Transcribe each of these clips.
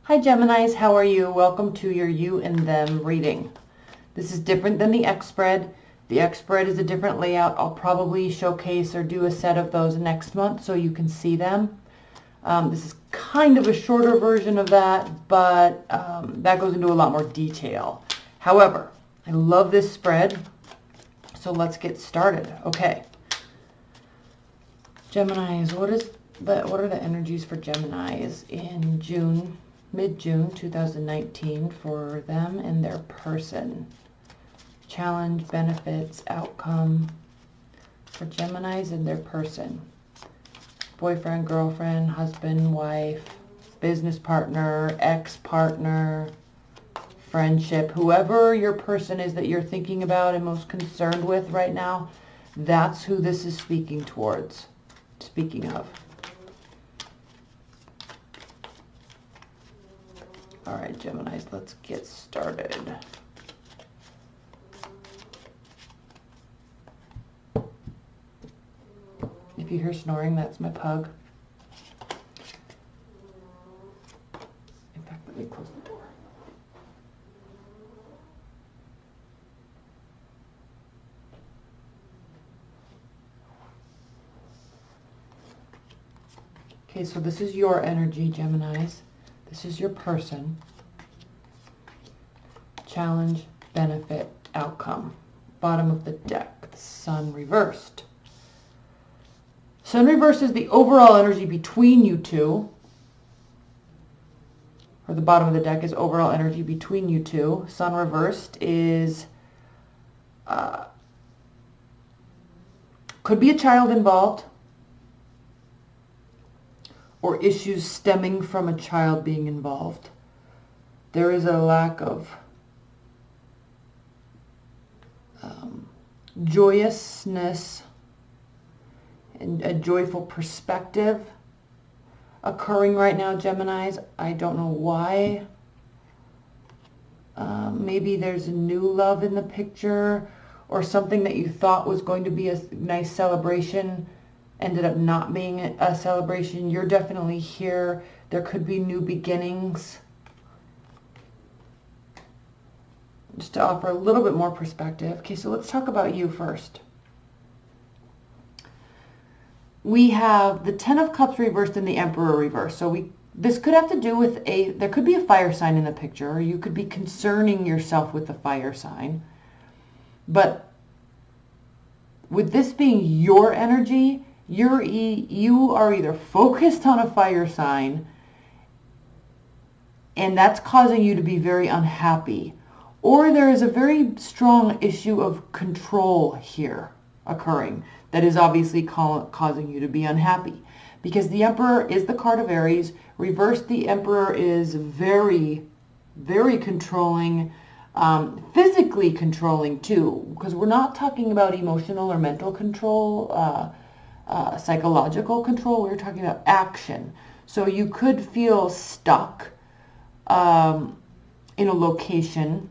Hi Geminis, how are you? Welcome to your you and them reading. This is different than the X spread. The X spread is a different layout. I'll probably showcase or do a set of those next month so you can see them. This is kind of a shorter version of that, but that goes into a lot more detail. However, I love this spread, so let's get started. Okay. Geminis, what are the energies for Geminis in June? Mid-June 2019 for them and their person. Challenge, benefits, outcome for Geminis and their person. Boyfriend, girlfriend, husband, wife, business partner, ex-partner, friendship, whoever your person is that you're thinking about and most concerned with right now, that's who this is speaking towards, speaking of. All right, Geminis, let's get started. If you hear snoring, that's my pug. In fact, let me close the door. Okay, so this is your energy, Geminis. This is your person. Challenge, benefit, outcome. Bottom of the deck, the sun reversed. Sun reversed is the overall energy between you two. Or the bottom of the deck is overall energy between you two. Sun reversed is, could be a child involved, or issues stemming from a child being involved. There is a lack of joyousness and a joyful perspective occurring right now, Geminis. I don't know why. Maybe there's a new love in the picture, or something that you thought was going to be a nice celebration ended up not being a celebration. You're definitely here. There could be new beginnings. Just to offer a little bit more perspective. Okay, so let's talk about you first. We have the Ten of Cups reversed and the Emperor reversed. So this could have to do with there could be a fire sign in the picture, or you could be concerning yourself with the fire sign. But with this being your energy, you are either focused on a fire sign, and that's causing you to be very unhappy, or there is a very strong issue of control here occurring that is obviously causing you to be unhappy. Because the Emperor is the card of Aries. Reversed, the Emperor is very, very controlling, physically controlling too, because we're not talking about emotional or mental control, psychological control. We're talking about action. So you could feel stuck in a location.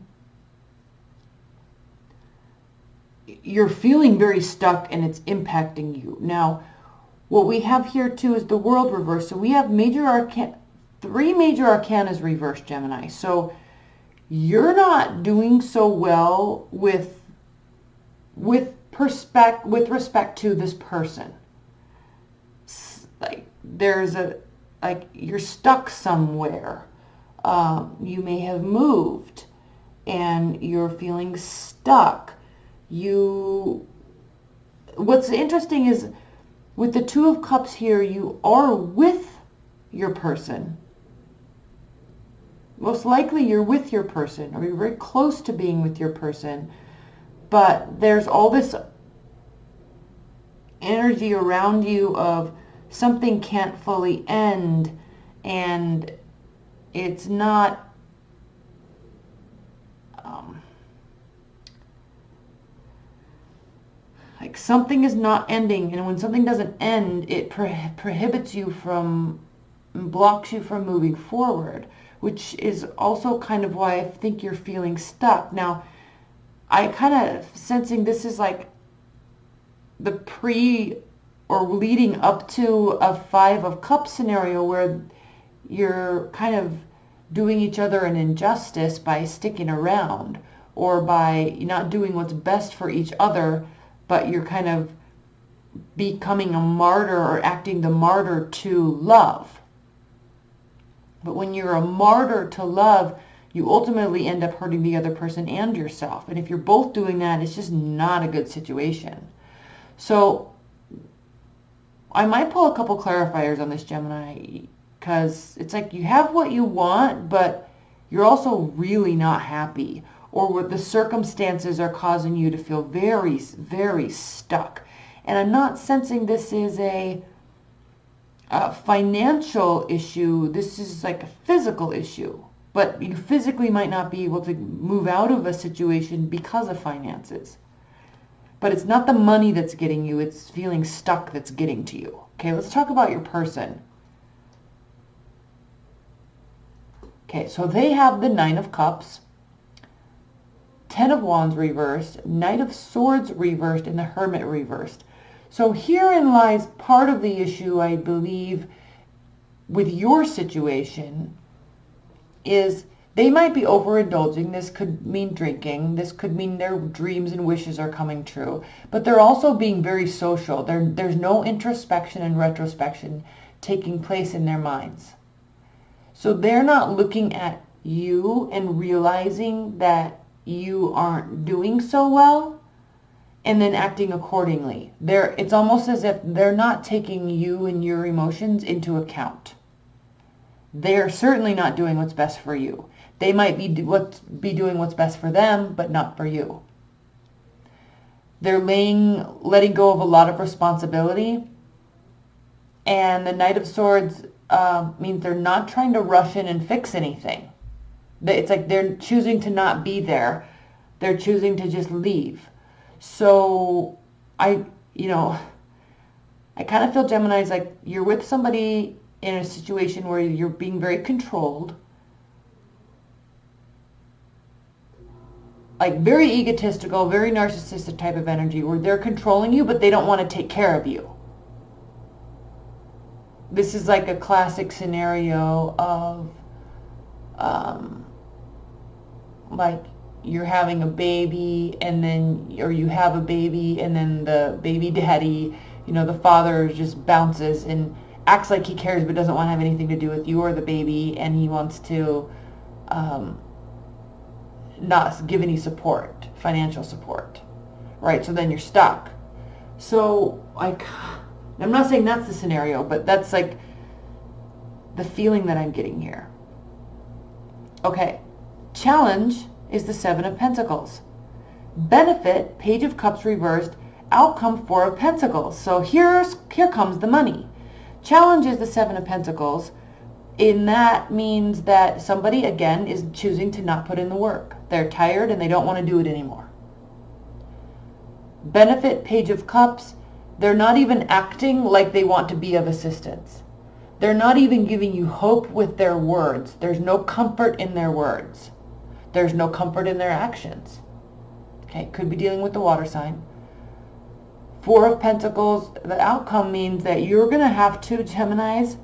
You're feeling very stuck and it's impacting you. Now, what we have here too is the World reversed. So we have three major arcanas reversed, Gemini. So you're not doing so well with respect to this person. Like you're stuck somewhere. You may have moved and you're feeling stuck. What's interesting is with the Two of Cups here, you are with your person. Most likely you're with your person, or you're very close to being with your person, but there's all this energy around you of something can't fully end, and it's not like something is not ending, and when something doesn't end, it prohibits you from, blocks you from moving forward, which is also kind of why I think you're feeling stuck. Now, I kind of sensing this is like the or leading up to a Five of Cups scenario where you're kind of doing each other an injustice by sticking around, or by not doing what's best for each other, but you're kind of becoming a martyr or acting the martyr to love. But when you're a martyr to love, you ultimately end up hurting the other person and yourself. And if you're both doing that, it's just not a good situation. So I might pull a couple clarifiers on this, Gemini, because it's like you have what you want, but you're also really not happy, or what the circumstances are causing you to feel very, very stuck. And I'm not sensing this is a financial issue. This is like a physical issue. But you physically might not be able to move out of a situation because of finances. But it's not the money that's getting you, it's feeling stuck that's getting to you. Okay, let's talk about your person. Okay, so they have the Nine of Cups, Ten of Wands reversed, Knight of Swords reversed, and the Hermit reversed. So herein lies part of the issue, I believe, with your situation, is they might be overindulging. This could mean drinking. This could mean their dreams and wishes are coming true. But they're also being very social. There's no introspection and retrospection taking place in their minds. So they're not looking at you and realizing that you aren't doing so well and then acting accordingly. It's almost as if they're not taking you and your emotions into account. They're certainly not doing what's best for you. They might be doing what's best for them, but not for you. They're letting go of a lot of responsibility. And the Knight of Swords means they're not trying to rush in and fix anything. It's like they're choosing to not be there. They're choosing to just leave. So I kind of feel, Gemini's, like you're with somebody in a situation where you're being very controlled, like very egotistical, very narcissistic type of energy, where they're controlling you, but they don't want to take care of you. This is like a classic scenario of like you're having a baby, and then, or you have a baby, and then the baby daddy, the father just bounces and acts like he cares but doesn't want to have anything to do with you or the baby, and he wants to not give any support, financial support, right? So then you're stuck. So I'm not saying that's the scenario, but that's like the feeling that I'm getting here. Okay, challenge is the Seven of Pentacles. Benefit, Page of Cups reversed, outcome, Four of Pentacles. So here comes the money. Challenge is the Seven of Pentacles, and that means that somebody, again, is choosing to not put in the work. They're tired and they don't want to do it anymore. Benefit, Page of Cups, they're not even acting like they want to be of assistance. They're not even giving you hope with their words. There's no comfort in their words. There's no comfort in their actions. Okay, could be dealing with the water sign. Four of Pentacles, the outcome means that you're going to have to, Geminis,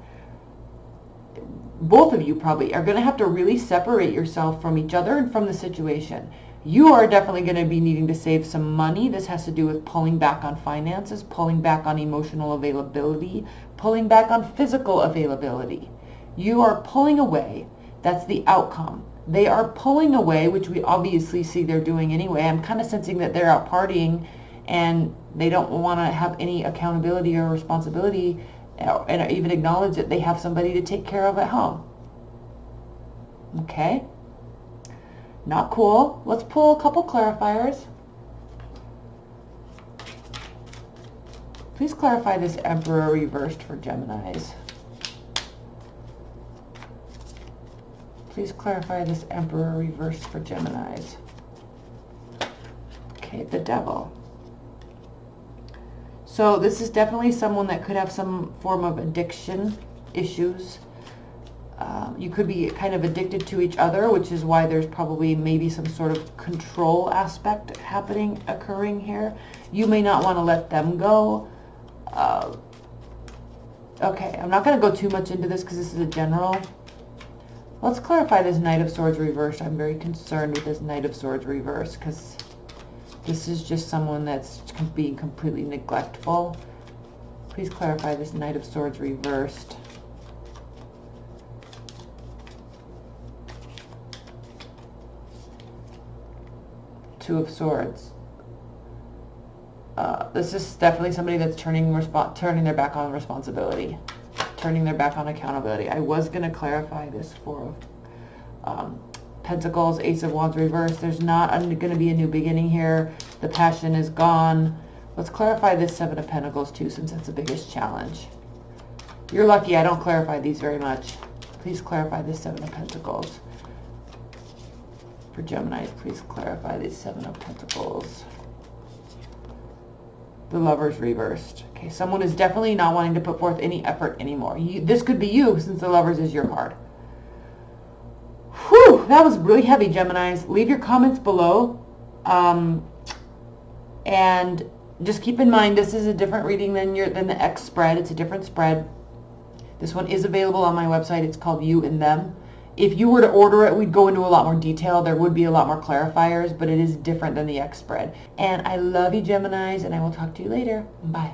both of you probably, are going to have to really separate yourself from each other and from the situation. You are definitely going to be needing to save some money. This has to do with pulling back on finances, pulling back on emotional availability, pulling back on physical availability. You are pulling away. That's the outcome. They are pulling away, which we obviously see they're doing anyway. I'm kind of sensing that they're out partying and they don't want to have any accountability or responsibility, and even acknowledge that they have somebody to take care of at home. Okay? Not cool. Let's pull a couple clarifiers. Please clarify this Emperor reversed for Geminis. Please clarify this Emperor reversed for Geminis. Okay, the Devil. So this is definitely someone that could have some form of addiction issues. You could be kind of addicted to each other, which is why there's probably maybe some sort of control aspect occurring here. You may not want to let them go. Okay, I'm not going to go too much into this because this is a general. Let's clarify this Knight of Swords reversed. I'm very concerned with this Knight of Swords reversed because this is just someone that's being completely neglectful. Please clarify this Knight of Swords reversed. Two of Swords. This is definitely somebody that's turning their back on responsibility, turning their back on accountability. I was going to clarify this for Pentacles, Ace of Wands reversed. There's not going to be a new beginning here. The passion is gone. Let's clarify this Seven of Pentacles too, since that's the biggest challenge. You're lucky I don't clarify these very much. Please clarify this Seven of Pentacles. For Gemini, please clarify this Seven of Pentacles. The Lovers reversed. Okay, someone is definitely not wanting to put forth any effort anymore. This could be you, since the Lovers is your card. Whew, that was really heavy, Geminis. Leave your comments below. And just keep in mind, this is a different reading than the X spread. It's a different spread. This one is available on my website. It's called You and Them. If you were to order it, we'd go into a lot more detail. There would be a lot more clarifiers, but it is different than the X spread. And I love you, Geminis, and I will talk to you later. Bye.